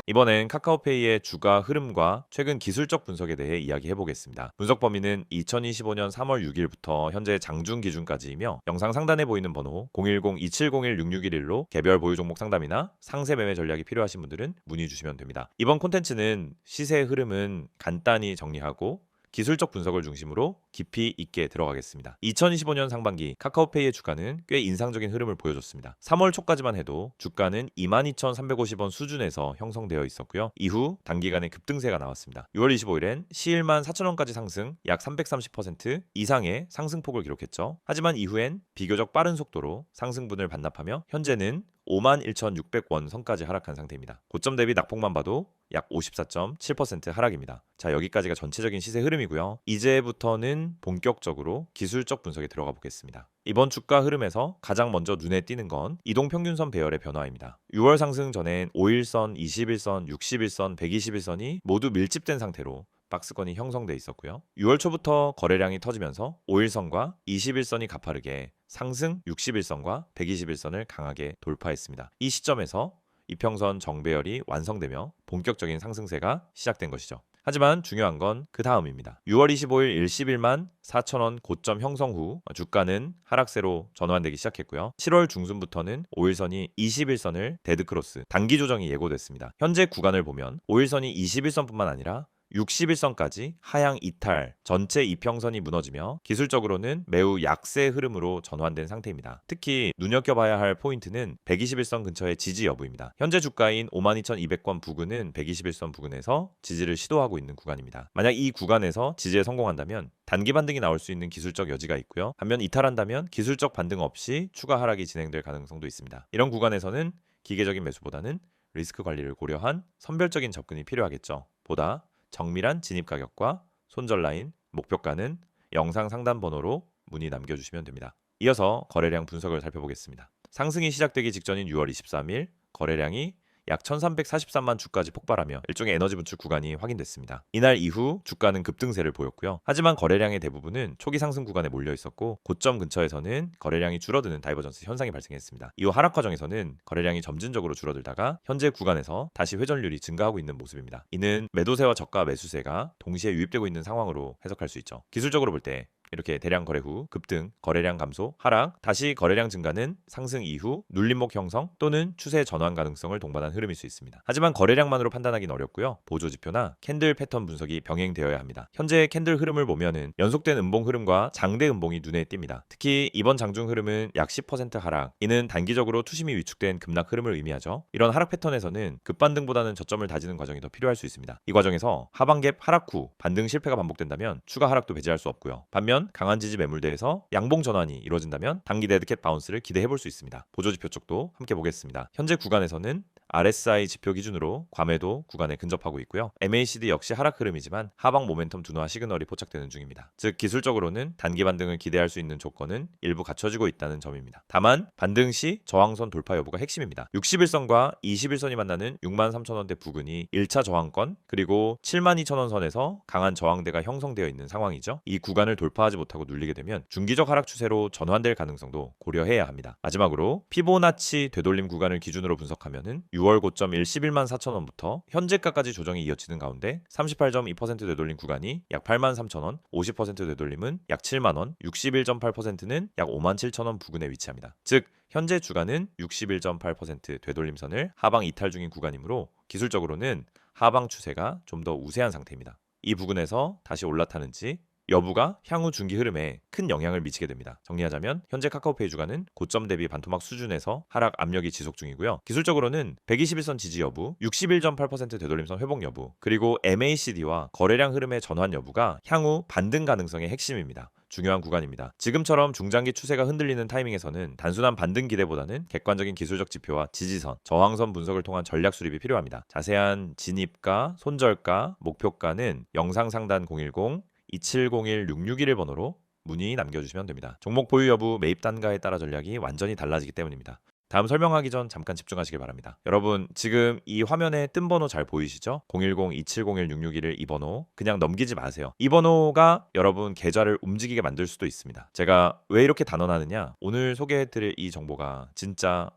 이번엔 카카오페이의 주가 흐름과 최근 기술적 분석에 대해 이야기해 보겠습니다. 분석 범위는 2025년 3월 6일부터 현재 장중 기준까지이며 영상 상단에 보이는 번호 010-2701-6611로 개별 보유 종목 상담이나 상세 매매 전략이 필요하신 분들은 문의 주시면 됩니다. 이번 콘텐츠는 시세의 흐름은 간단히 정리하고 기술적 분석을 중심으로 깊이 있게 들어가겠습니다. 2025년 상반기 카카오페이의 주가는 꽤 인상적인 흐름을 보여줬습니다. 3월 초까지만 해도 주가는 22,350원 수준에서 형성되어 있었고요. 이후 단기간에 급등세가 나왔습니다. 6월 25일엔 11만 4천원까지 상승 약 330% 이상의 상승폭을 기록했죠. 하지만 이후엔 비교적 빠른 속도로 상승분을 반납하며 현재는 51,600원 선까지 하락한 상태입니다. 고점 대비 낙폭만 봐도 약 54.7% 하락입니다. 자, 여기까지가 전체적인 시세 흐름이고요. 이제부터는 본격적으로 기술적 분석에 들어가 보겠습니다. 이번 주가 흐름에서 가장 먼저 눈에 띄는 건 이동평균선 배열의 변화입니다. 6월 상승 전엔 5일선, 21선, 61선, 121선이 모두 밀집된 상태로 박스권이 형성돼 있었고요. 6월 초부터 거래량이 터지면서 5일선과 21선이 가파르게 상승 61선과 121선을 강하게 돌파했습니다. 이 시점에서 이평선 정배열이 완성되며 본격적인 상승세가 시작된 것이죠. 하지만 중요한 건 그 다음입니다. 6월 25일 11만 4천원 고점 형성 후 주가는 하락세로 전환되기 시작했고요. 7월 중순부터는 5일선이 21선을 데드크로스 단기 조정이 예고됐습니다. 현재 구간을 보면 5일선이 21선뿐만 아니라 61선까지 하향 이탈, 전체 이평선이 무너지며 기술적으로는 매우 약세 흐름으로 전환된 상태입니다. 특히 눈여겨봐야 할 포인트는 121선 근처의 지지 여부입니다. 현재 주가인 52,200원 부근은 121선 부근에서 지지를 시도하고 있는 구간입니다. 만약 이 구간에서 지지에 성공한다면 단기 반등이 나올 수 있는 기술적 여지가 있고요. 반면 이탈한다면 기술적 반등 없이 추가 하락이 진행될 가능성도 있습니다. 이런 구간에서는 기계적인 매수보다는 리스크 관리를 고려한 선별적인 접근이 필요하겠죠. 보다 정밀한 진입 가격과 손절 라인, 목표가는 영상 상단 번호로 문의 남겨주시면 됩니다. 이어서 거래량 분석을 살펴보겠습니다. 상승이 시작되기 직전인 6월 23일 거래량이 약 1343만 주까지 폭발하며 일종의 에너지 분출 구간이 확인됐습니다. 이날 이후 주가는 급등세를 보였고요. 하지만 거래량의 대부분은 초기 상승 구간에 몰려 있었고 고점 근처에서는 거래량이 줄어드는 다이버전스 현상이 발생했습니다. 이후 하락 과정에서는 거래량이 점진적으로 줄어들다가 현재 구간에서 다시 회전율이 증가하고 있는 모습입니다. 이는 매도세와 저가 매수세가 동시에 유입되고 있는 상황으로 해석할 수 있죠. 기술적으로 볼 때 이렇게 대량 거래 후 급등, 거래량 감소, 하락, 다시 거래량 증가는 상승 이후 눌림목 형성 또는 추세 전환 가능성을 동반한 흐름일 수 있습니다. 하지만 거래량만으로 판단하기는 어렵고요. 보조지표나 캔들 패턴 분석이 병행되어야 합니다. 현재 캔들 흐름을 보면은 연속된 음봉 흐름과 장대 음봉이 눈에 띕니다. 특히 이번 장중 흐름은 약 10% 하락, 이는 단기적으로 투심이 위축된 급락 흐름을 의미하죠. 이런 하락 패턴에서는 급반등보다는 저점을 다지는 과정이 더 필요할 수 있습니다. 이 과정에서 하방갭 하락 후 반등 실패가 반복된다면 추가 하락도 배제할 수 없고요. 반면 강한 지지 매물대에서 양봉 전환이 이루어진다면 단기 데드캣 바운스를 기대해 볼 수 있습니다. 보조지표 쪽도 함께 보겠습니다. 현재 구간에서는 RSI 지표 기준으로 과매도 구간에 근접하고 있고요. MACD 역시 하락 흐름이지만 하방 모멘텀 둔화 시그널이 포착되는 중입니다. 즉 기술적으로는 단기 반등을 기대할 수 있는 조건은 일부 갖춰지고 있다는 점입니다. 다만 반등 시 저항선 돌파 여부가 핵심입니다. 61선과 21선이 만나는 63,000원대 부근이 1차 저항권 그리고 72,000원 선에서 강한 저항대가 형성되어 있는 상황이죠. 이 구간을 돌파하지 못하고 눌리게 되면 중기적 하락 추세로 전환될 가능성도 고려해야 합니다. 마지막으로 피보나치 되돌림 구간을 기준으로 분석하면은 6월 고점 11만 4천원부터 현재가까지 조정이 이어지는 가운데 38.2% 되돌림 구간이 약 8만 3천원, 50% 되돌림은 약 7만원, 61.8%는 약 5만 7천원 부근에 위치합니다. 즉 현재 주가는 61.8% 되돌림선을 하방 이탈 중인 구간이므로 기술적으로는 하방 추세가 좀 더 우세한 상태입니다. 이 부근에서 다시 올라타는지 여부가 향후 중기 흐름에 큰 영향을 미치게 됩니다. 정리하자면 현재 카카오페이 주가는 고점 대비 반토막 수준에서 하락 압력이 지속 중이고요. 기술적으로는 121선 지지 여부, 61.8% 되돌림선 회복 여부, 그리고 MACD와 거래량 흐름의 전환 여부가 향후 반등 가능성의 핵심입니다. 중요한 구간입니다. 지금처럼 중장기 추세가 흔들리는 타이밍에서는 단순한 반등 기대보다는 객관적인 기술적 지표와 지지선, 저항선 분석을 통한 전략 수립이 필요합니다. 자세한 진입가, 손절가, 목표가는 영상 상단 010-2701-6611 번호로 문의 남겨주시면 됩니다. 종목 보유 여부, 매입 단가에 따라 전략이 완전히 달라지기 때문입니다. 다음 설명하기 전 잠깐 집중하시길 바랍니다. 여러분 지금 이 화면에 뜬 번호 잘 보이시죠? 010-2701-6611 이 번호 그냥 넘기지 마세요. 이 번호가 여러분 계좌를 움직이게 만들 수도 있습니다. 제가 왜 이렇게 단언하느냐? 오늘 소개해드릴 이 정보가 진짜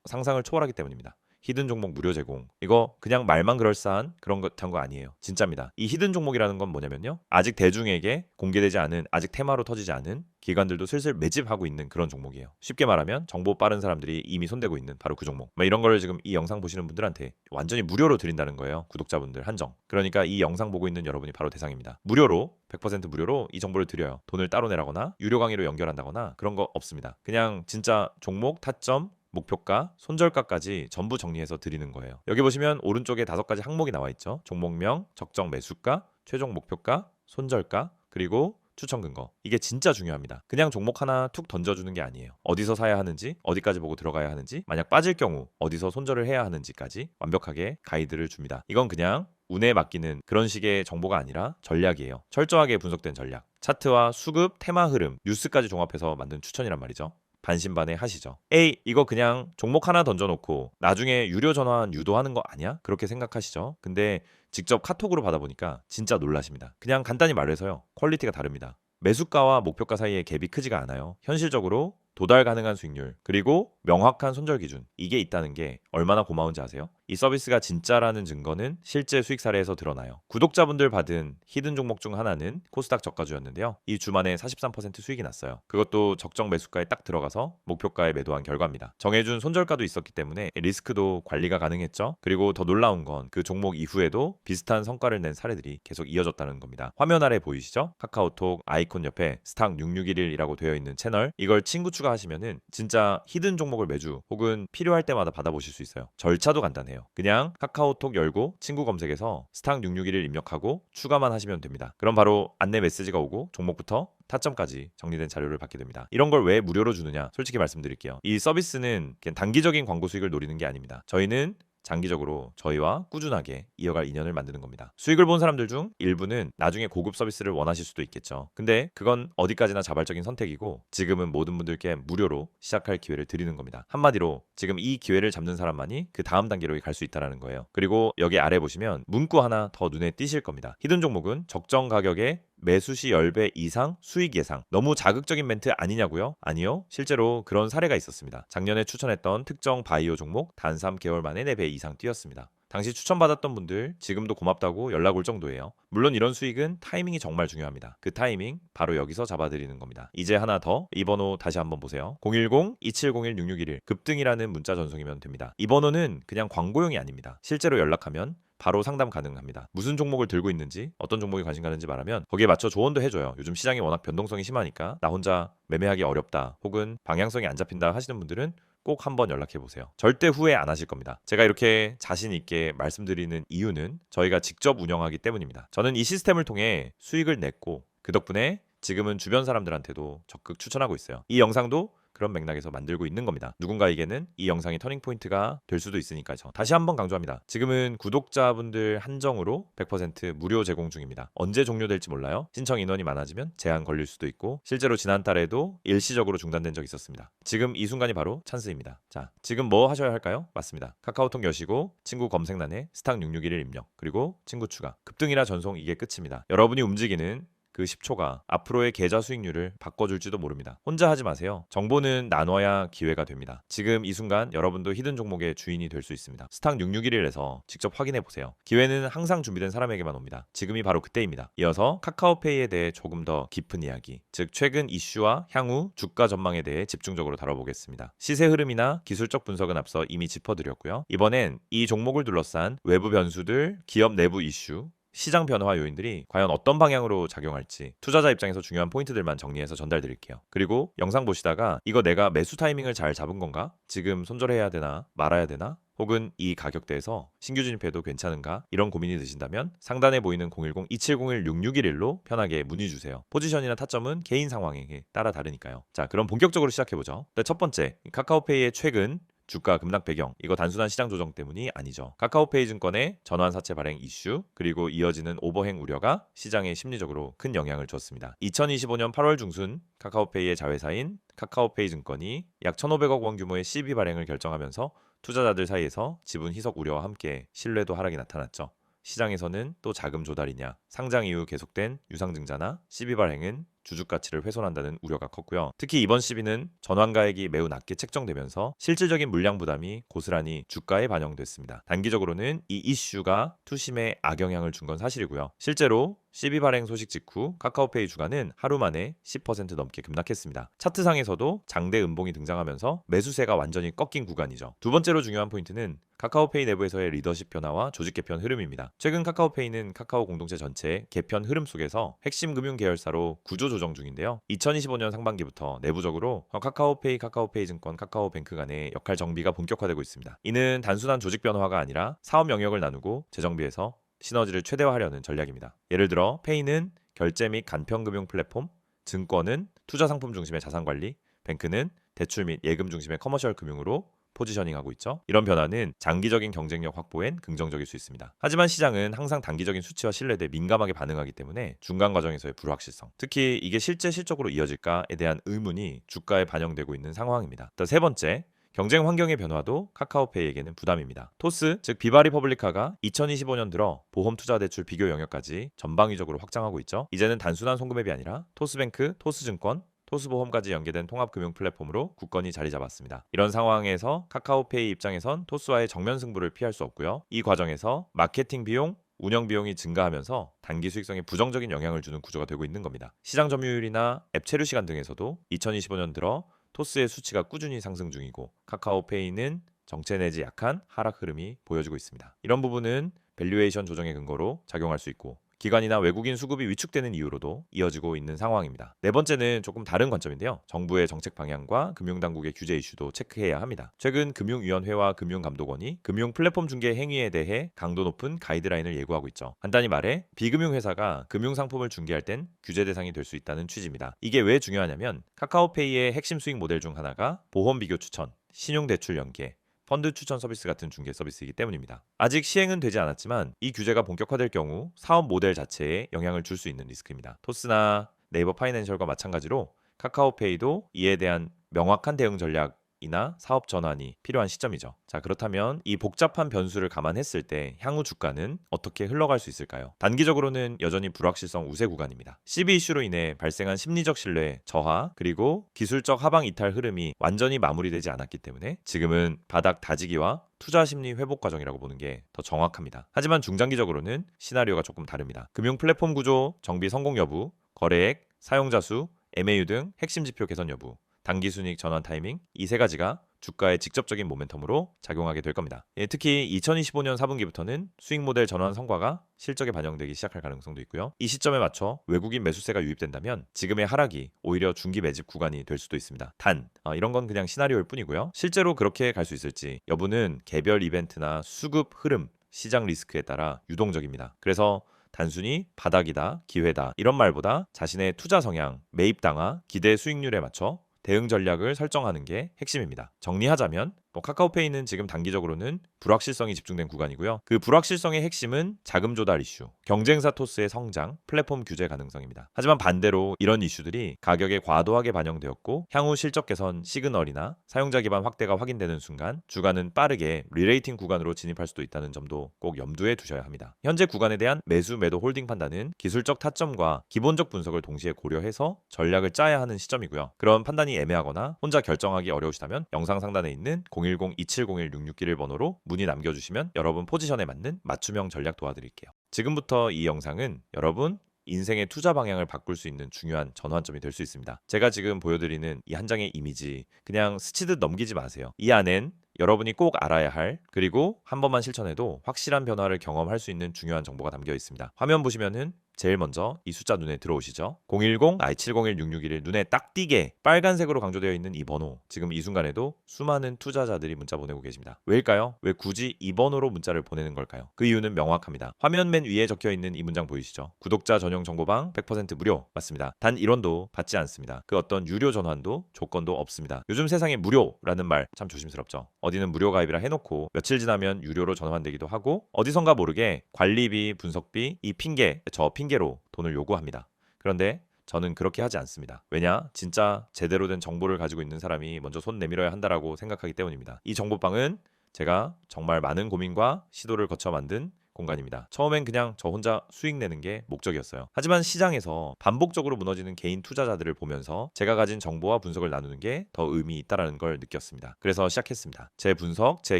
상상을 초월하기 때문입니다. 히든 종목 무료 제공. 이거 그냥 말만 그럴싸한 그런 것한 거 아니에요. 진짜입니다. 이 히든 종목이라는 건 뭐냐면요. 아직 대중에게 공개되지 않은, 아직 테마로 터지지 않은 기관들도 슬슬 매집하고 있는 그런 종목이에요. 쉽게 말하면 정보 빠른 사람들이 이미 손대고 있는 바로 그 종목. 이런 거를 지금 이 영상 보시는 분들한테 완전히 무료로 드린다는 거예요. 구독자분들 한정. 그러니까 이 영상 보고 있는 여러분이 바로 대상입니다. 무료로 100% 무료로 이 정보를 드려요. 돈을 따로 내라거나 유료 강의로 연결한다거나 그런 거 없습니다. 그냥 진짜 종목, 타점, 목표가, 손절가까지 전부 정리해서 드리는 거예요. 여기 보시면 오른쪽에 5가지 항목이 나와 있죠. 종목명, 적정 매수가, 최종 목표가, 손절가, 그리고 추천 근거. 이게 진짜 중요합니다. 그냥 종목 하나 툭 던져주는 게 아니에요. 어디서 사야 하는지, 어디까지 보고 들어가야 하는지, 만약 빠질 경우 어디서 손절을 해야 하는지까지 완벽하게 가이드를 줍니다. 이건 그냥 운에 맡기는 그런 식의 정보가 아니라 전략이에요. 철저하게 분석된 전략. 차트와 수급, 테마 흐름, 뉴스까지 종합해서 만든 추천이란 말이죠. 반신반의 하시죠. 에이, 이거 그냥 종목 하나 던져놓고 나중에 유료 전환 유도하는 거 아니야? 그렇게 생각하시죠. 근데 직접 카톡으로 받아보니까 진짜 놀라십니다. 그냥 간단히 말해서요. 퀄리티가 다릅니다. 매수가와 목표가 사이의 갭이 크지가 않아요. 현실적으로 도달 가능한 수익률, 그리고 명확한 손절 기준, 이게 있다는 게 얼마나 고마운지 아세요? 이 서비스가 진짜라는 증거는 실제 수익 사례에서 드러나요. 구독자분들 받은 히든 종목 중 하나는 코스닥 저가주였는데요. 이 주만에 43% 수익이 났어요. 그것도 적정 매수가에 딱 들어가서 목표가에 매도한 결과입니다. 정해준 손절가도 있었기 때문에 리스크도 관리가 가능했죠. 그리고 더 놀라운 건 그 종목 이후에도 비슷한 성과를 낸 사례들이 계속 이어졌다는 겁니다. 화면 아래 보이시죠? 카카오톡 아이콘 옆에 스탁 6611이라고 되어 있는 채널, 이걸 친구 추가하시면은 진짜 히든 종목을 매주 혹은 필요할 때마다 받아보실 수 있어요. 절차도 간단해요. 그냥 카카오톡 열고 친구 검색에서 스탁 6611 입력하고 추가만 하시면 됩니다. 그럼 바로 안내 메시지가 오고 종목부터 타점까지 정리된 자료를 받게 됩니다. 이런 걸 왜 무료로 주느냐? 솔직히 말씀드릴게요. 이 서비스는 그냥 단기적인 광고 수익을 노리는 게 아닙니다. 저희는 장기적으로 저희와 꾸준하게 이어갈 인연을 만드는 겁니다. 수익을 본 사람들 중 일부는 나중에 고급 서비스를 원하실 수도 있겠죠. 근데 그건 어디까지나 자발적인 선택이고 지금은 모든 분들께 무료로 시작할 기회를 드리는 겁니다. 한마디로 지금 이 기회를 잡는 사람만이 그 다음 단계로 갈 수 있다는 거예요. 그리고 여기 아래 보시면 문구 하나 더 눈에 띄실 겁니다. 히든 종목은 적정 가격에 매수 시 10배 이상 수익 예상. 너무 자극적인 멘트 아니냐고요? 아니요. 실제로 그런 사례가 있었습니다. 작년에 추천했던 특정 바이오 종목 단 3개월 만에 4배 이상 뛰었습니다. 당시 추천받았던 분들 지금도 고맙다고 연락 올 정도예요. 물론 이런 수익은 타이밍이 정말 중요합니다. 그 타이밍 바로 여기서 잡아드리는 겁니다. 이제 하나 더, 이 번호 다시 한번 보세요. 010-2701-6611 급등이라는 문자 전송이면 됩니다. 이 번호는 그냥 광고용이 아닙니다. 실제로 연락하면 바로 상담 가능합니다. 무슨 종목을 들고 있는지, 어떤 종목에 관심 가는지 말하면 거기에 맞춰 조언도 해줘요. 요즘 시장이 워낙 변동성이 심하니까 나 혼자 매매하기 어렵다, 혹은 방향성이 안 잡힌다 하시는 분들은 꼭 한번 연락해 보세요. 절대 후회 안 하실 겁니다. 제가 이렇게 자신 있게 말씀드리는 이유는 저희가 직접 운영하기 때문입니다. 저는 이 시스템을 통해 수익을 냈고 그 덕분에 지금은 주변 사람들한테도 적극 추천하고 있어요. 이 영상도 그런 맥락에서 만들고 있는 겁니다. 누군가에게는 이 영상이 터닝포인트가 될 수도 있으니까요. 다시 한번 강조합니다. 지금은 구독자분들 한정으로 100% 무료 제공 중입니다. 언제 종료될지 몰라요. 신청 인원이 많아지면 제한 걸릴 수도 있고 실제로 지난달에도 일시적으로 중단된 적이 있었습니다. 지금 이 순간이 바로 찬스입니다. 자, 지금 뭐 하셔야 할까요? 맞습니다. 카카오톡 여시고 친구 검색란에 스탁 6611 입력, 그리고 친구 추가. 급등이라 전송, 이게 끝입니다. 여러분이 움직이는 그 10초가 앞으로의 계좌 수익률을 바꿔줄지도 모릅니다. 혼자 하지 마세요. 정보는 나눠야 기회가 됩니다. 지금 이 순간 여러분도 히든 종목의 주인이 될 수 있습니다. 스탁 6611에서 직접 확인해 보세요. 기회는 항상 준비된 사람에게만 옵니다. 지금이 바로 그때입니다. 이어서 카카오페이에 대해 조금 더 깊은 이야기, 즉 최근 이슈와 향후 주가 전망에 대해 집중적으로 다뤄보겠습니다. 시세 흐름이나 기술적 분석은 앞서 이미 짚어드렸고요. 이번엔 이 종목을 둘러싼 외부 변수들, 기업 내부 이슈, 시장 변화 요인들이 과연 어떤 방향으로 작용할지 투자자 입장에서 중요한 포인트들만 정리해서 전달드릴게요. 그리고 영상 보시다가 이거 내가 매수 타이밍을 잘 잡은 건가? 지금 손절해야 되나? 말아야 되나? 혹은 이 가격대에서 신규 진입해도 괜찮은가? 이런 고민이 드신다면 상단에 보이는 010-2701-6611로 편하게 문의 주세요. 포지션이나 타점은 개인 상황에 따라 다르니까요. 자, 그럼 본격적으로 시작해보죠. 첫 번째, 카카오페이의 최근 주가 급락 배경, 이거 단순한 시장 조정 때문이 아니죠. 카카오페이 증권의 전환 사채 발행 이슈, 그리고 이어지는 오버행 우려가 시장에 심리적으로 큰 영향을 줬습니다. 2025년 8월 중순 카카오페이의 자회사인 카카오페이 증권이 약 1,500억 원 규모의 CB 발행을 결정하면서 투자자들 사이에서 지분 희석 우려와 함께 신뢰도 하락이 나타났죠. 시장에서는 또 자금 조달이냐, 상장 이후 계속된 유상증자나 CB 발행은 주주 가치를 훼손한다는 우려가 컸고요. 특히 이번 시비는 전환가액이 매우 낮게 책정되면서 실질적인 물량 부담이 고스란히 주가에 반영됐습니다. 단기적으로는 이 이슈가 투심에 악영향을 준 건 사실이고요. 실제로 시비 발행 소식 직후 카카오페이 주가는 하루 만에 10% 넘게 급락했습니다. 차트상에서도 장대 음봉이 등장하면서 매수세가 완전히 꺾인 구간이죠. 두 번째로 중요한 포인트는 카카오페이 내부에서의 리더십 변화와 조직 개편 흐름입니다. 최근 카카오페이는 카카오 공동체 전체의 개편 흐름 속에서 핵심 금융 계열사로 구조 조정 중인데요. 2025년 상반기부터 내부적으로 카카오페이, 카카오페이증권, 카카오뱅크 간의 역할 정비가 본격화되고 있습니다. 이는 단순한 조직 변화가 아니라 사업 영역을 나누고 재정비해서 시너지를 최대화하려는 전략입니다. 예를 들어 페이는 결제 및 간편금융 플랫폼, 증권은 투자 상품 중심의 자산관리, 뱅크는 대출 및 예금 중심의 커머셜 금융으로 포지셔닝하고 있죠. 이런 변화는 장기적인 경쟁력 확보엔 긍정적일 수 있습니다. 하지만 시장은 항상 단기적인 수치와 신뢰도에 민감하게 반응하기 때문에 중간 과정에서의 불확실성, 특히 이게 실제 실적으로 이어질까에 대한 의문이 주가에 반영되고 있는 상황입니다. 또 세 번째, 경쟁 환경의 변화도 카카오페이에게는 부담입니다. 토스, 즉 비바리퍼블리카가 2025년 들어 보험 투자 대출 비교 영역까지 전방위적으로 확장하고 있죠. 이제는 단순한 송금앱이 아니라 토스뱅크, 토스증권, 토스보험까지 연계된 통합금융 플랫폼으로 굳건히 자리 잡았습니다. 이런 상황에서 카카오페이 입장에선 토스와의 정면 승부를 피할 수 없고요. 이 과정에서 마케팅 비용, 운영 비용이 증가하면서 단기 수익성에 부정적인 영향을 주는 구조가 되고 있는 겁니다. 시장 점유율이나 앱 체류 시간 등에서도 2025년 들어 토스의 수치가 꾸준히 상승 중이고 카카오페이는 정체 내지 약한 하락 흐름이 보여지고 있습니다. 이런 부분은 밸류에이션 조정의 근거로 작용할 수 있고 기관이나 외국인 수급이 위축되는 이유로도 이어지고 있는 상황입니다. 네 번째는 조금 다른 관점인데요. 정부의 정책 방향과 금융당국의 규제 이슈도 체크해야 합니다. 최근 금융위원회와 금융감독원이 금융 플랫폼 중개 행위에 대해 강도 높은 가이드라인을 예고하고 있죠. 간단히 말해 비금융회사가 금융상품을 중개할 땐 규제 대상이 될 수 있다는 취지입니다. 이게 왜 중요하냐면 카카오페이의 핵심 수익 모델 중 하나가 보험 비교 추천, 신용대출 연계, 펀드 추천 서비스 같은 중개 서비스이기 때문입니다. 아직 시행은 되지 않았지만 이 규제가 본격화될 경우 사업 모델 자체에 영향을 줄 수 있는 리스크입니다. 토스나 네이버 파이낸셜과 마찬가지로 카카오페이도 이에 대한 명확한 대응 전략이나 사업 전환이 필요한 시점이죠. 자, 그렇다면 이 복잡한 변수를 감안했을 때 향후 주가는 어떻게 흘러갈 수 있을까요? 단기적으로는 여전히 불확실성 우세 구간입니다. CB 이슈로 인해 발생한 심리적 신뢰 저하 그리고 기술적 하방 이탈 흐름이 완전히 마무리되지 않았기 때문에 지금은 바닥 다지기와 투자 심리 회복 과정이라고 보는 게 더 정확합니다. 하지만 중장기적으로는 시나리오가 조금 다릅니다. 금융 플랫폼 구조, 정비 성공 여부, 거래액, 사용자 수, MAU 등 핵심 지표 개선 여부, 단기 순이익 전환 타이밍 이 세 가지가 주가의 직접적인 모멘텀으로 작용하게 될 겁니다. 특히 2025년 4분기부터는 수익 모델 전환 성과가 실적에 반영되기 시작할 가능성도 있고요. 이 시점에 맞춰 외국인 매수세가 유입된다면 지금의 하락이 오히려 중기 매집 구간이 될 수도 있습니다. 단 이런 건 그냥 시나리오일 뿐이고요. 실제로 그렇게 갈 수 있을지 여부는 개별 이벤트나 수급 흐름, 시장 리스크에 따라 유동적입니다. 그래서 단순히 바닥이다, 기회다 이런 말보다 자신의 투자 성향, 매입 당화, 기대 수익률에 맞춰 대응 전략을 설정하는 게 핵심입니다. 정리하자면 카카오페이는 지금 단기적으로는 불확실성이 집중된 구간이고요. 그 불확실성의 핵심은 자금 조달 이슈, 경쟁사 토스의 성장, 플랫폼 규제 가능성입니다. 하지만 반대로 이런 이슈들이 가격에 과도하게 반영되었고 향후 실적 개선 시그널이나 사용자 기반 확대가 확인되는 순간 주가는 빠르게 리레이팅 구간으로 진입할 수도 있다는 점도 꼭 염두에 두셔야 합니다. 현재 구간에 대한 매수 매도 홀딩 판단은 기술적 타점과 기본적 분석을 동시에 고려해서 전략을 짜야 하는 시점이고요. 그런 판단이 애매하거나 혼자 결정하기 어려우시다면 영상 상단에 있는 010-2701-661 번호로 문의 남겨주시면 여러분 포지션에 맞는 맞춤형 전략 도와드릴게요. 지금부터 이 영상은 여러분 인생의 투자 방향을 바꿀 수 있는 중요한 전환점이 될 수 있습니다. 제가 지금 보여드리는 이 한 장의 이미지 그냥 스치듯 넘기지 마세요. 이 안엔 여러분이 꼭 알아야 할 그리고 한 번만 실천해도 확실한 변화를 경험할 수 있는 중요한 정보가 담겨 있습니다. 화면 보시면은 제일 먼저 이 숫자 눈에 들어오시죠? 010-2701-661 눈에 딱 띄게 빨간색으로 강조되어 있는 이 번호 지금 이 순간에도 수많은 투자자들이 문자 보내고 계십니다. 왜일까요? 왜 굳이 이 번호로 문자를 보내는 걸까요? 그 이유는 명확합니다. 화면 맨 위에 적혀있는 이 문장 보이시죠? 구독자 전용 정보방 100% 무료 맞습니다. 단 1원도 받지 않습니다. 그 어떤 유료 전환도 조건도 없습니다. 요즘 세상에 무료라는 말 참 조심스럽죠. 어디는 무료 가입이라 해놓고 며칠 지나면 유료로 전환되기도 하고 어디선가 모르게 관리비, 분석비, 이 핑계, 저 핑계로 돈을 요구합니다. 그런데 저는 그렇게 하지 않습니다. 왜냐? 진짜 제대로 된 정보를 가지고 있는 사람이 먼저 손 내밀어야 한다라고 생각하기 때문입니다. 이 정보방은 제가 정말 많은 고민과 시도를 거쳐 만든 공간입니다. 처음엔 그냥 저 혼자 수익 내는 게 목적이었어요. 하지만 시장에서 반복적으로 무너지는 개인 투자자들을 보면서 제가 가진 정보와 분석을 나누는 게 더 의미 있다라는 걸 느꼈습니다. 그래서 시작했습니다. 제 분석, 제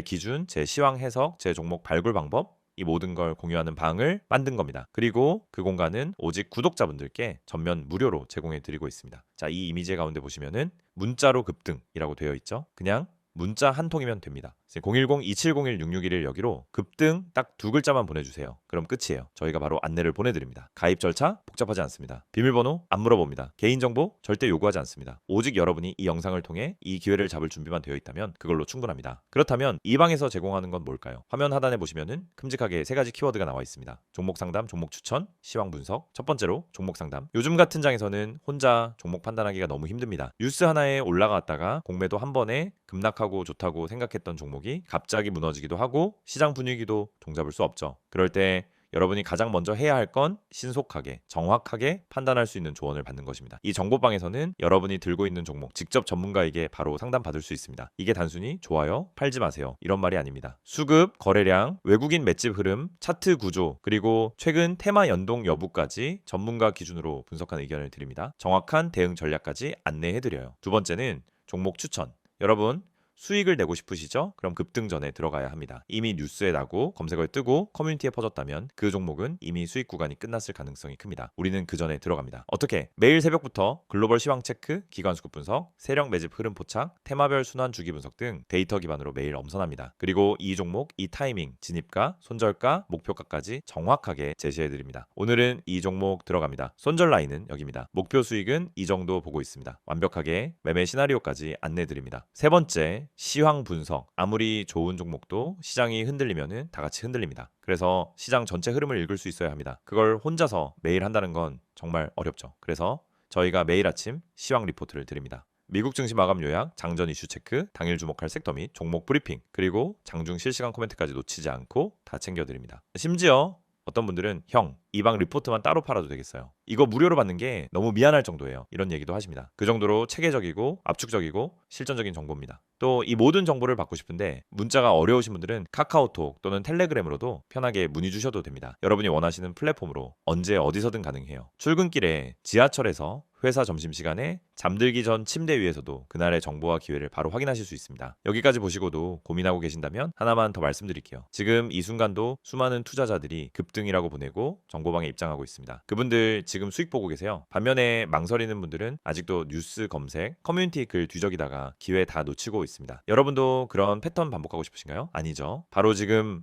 기준, 제 시황 해석, 제 종목 발굴 방법, 이 모든 걸 공유하는 방을 만든 겁니다. 그리고 그 공간은 오직 구독자분들께 전면 무료로 제공해 드리고 있습니다. 자, 이 이미지 가운데 보시면은 문자로 급등이라고 되어 있죠. 그냥 문자 한 통이면 됩니다. 010-2701-6611 여기로 급등 딱 두 글자만 보내주세요. 그럼 끝이에요. 저희가 바로 안내를 보내드립니다. 가입 절차 복잡하지 않습니다. 비밀번호 안 물어봅니다. 개인정보 절대 요구하지 않습니다. 오직 여러분이 이 영상을 통해 이 기회를 잡을 준비만 되어 있다면 그걸로 충분합니다. 그렇다면 이 방에서 제공하는 건 뭘까요? 화면 하단에 보시면은 큼직하게 세 가지 키워드가 나와 있습니다. 종목 상담, 종목 추천, 시황 분석. 첫 번째로 종목 상담. 요즘 같은 장에서는 혼자 종목 판단하기가 너무 힘듭니다. 뉴스 하나에 올라갔다가 공매도 한 번에 급락하고 좋다고 생각했던 종목이 갑자기 무너지기도 하고 시장 분위기도 종잡을 수 없죠. 그럴 때 여러분이 가장 먼저 해야 할 건 신속하게, 정확하게 판단할 수 있는 조언을 받는 것입니다. 이 정보방에서는 여러분이 들고 있는 종목 직접 전문가에게 바로 상담받을 수 있습니다. 이게 단순히 좋아요, 팔지 마세요 이런 말이 아닙니다. 수급, 거래량, 외국인 맷집 흐름, 차트 구조, 그리고 최근 테마 연동 여부까지 전문가 기준으로 분석한 의견을 드립니다. 정확한 대응 전략까지 안내해드려요. 두 번째는 종목 추천. 여러분 수익을 내고 싶으시죠? 그럼 급등 전에 들어가야 합니다. 이미 뉴스에 나고 검색어에 뜨고 커뮤니티에 퍼졌다면 그 종목은 이미 수익 구간이 끝났을 가능성이 큽니다. 우리는 그 전에 들어갑니다. 어떻게? 매일 새벽부터 글로벌 시황 체크, 기관 수급 분석, 세력 매집 흐름 포착, 테마별 순환 주기 분석 등 데이터 기반으로 매일 엄선합니다. 그리고 이 종목, 이 타이밍, 진입가, 손절가, 목표가까지 정확하게 제시해 드립니다. 오늘은 이 종목 들어갑니다. 손절 라인은 여기입니다. 목표 수익은 이 정도 보고 있습니다. 완벽하게 매매 시나리오까지 안내 드립니다. 세 번째, 시황 분석. 아무리 좋은 종목도 시장이 흔들리면은 다 같이 흔들립니다. 그래서 시장 전체 흐름을 읽을 수 있어야 합니다. 그걸 혼자서 매일 한다는 건 정말 어렵죠. 그래서 저희가 매일 아침 시황 리포트를 드립니다. 미국 증시 마감 요약, 장전 이슈 체크, 당일 주목할 섹터 및 종목 브리핑, 그리고 장중 실시간 코멘트까지 놓치지 않고 다 챙겨드립니다. 심지어 어떤 분들은 형, 이 방 리포트만 따로 팔아도 되겠어요. 이거 무료로 받는 게 너무 미안할 정도예요. 이런 얘기도 하십니다. 그 정도로 체계적이고 압축적이고 실전적인 정보입니다. 또 이 모든 정보를 받고 싶은데 문자가 어려우신 분들은 카카오톡 또는 텔레그램으로도 편하게 문의 주셔도 됩니다. 여러분이 원하시는 플랫폼으로 언제 어디서든 가능해요. 출근길에 지하철에서 회사 점심시간에 잠들기 전 침대 위에서도 그날의 정보와 기회를 바로 확인하실 수 있습니다. 여기까지 보시고도 고민하고 계신다면 하나만 더 말씀드릴게요. 지금 이 순간도 수많은 투자자들이 급등이라고 보내고 정보방에 입장하고 있습니다. 그분들 지금 수익 보고 계세요. 반면에 망설이는 분들은 아직도 뉴스 검색, 커뮤니티 글 뒤적이다가 기회 다 놓치고 있습니다. 여러분도 그런 패턴 반복하고 싶으신가요? 아니죠. 바로 지금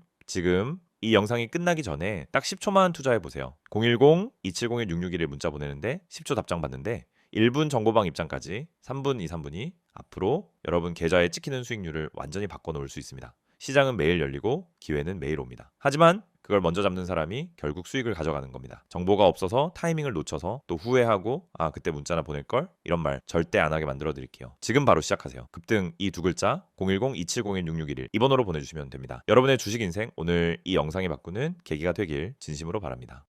이 영상이 끝나기 전에 딱 10초만 투자해 보세요. 010-2701-661에 문자 보내는데 10초 답장 받는데 1분 정보방 입장까지 3분, 3분이 앞으로 여러분 계좌에 찍히는 수익률을 완전히 바꿔놓을 수 있습니다. 시장은 매일 열리고 기회는 매일 옵니다. 하지만 그걸 먼저 잡는 사람이 결국 수익을 가져가는 겁니다. 정보가 없어서 타이밍을 놓쳐서 또 후회하고 아 그때 문자나 보낼걸? 이런 말 절대 안 하게 만들어 드릴게요. 지금 바로 시작하세요. 급등 이 두 글자 010-2701-6611 이 번호로 보내주시면 됩니다. 여러분의 주식 인생 오늘 이 영상이 바꾸는 계기가 되길 진심으로 바랍니다.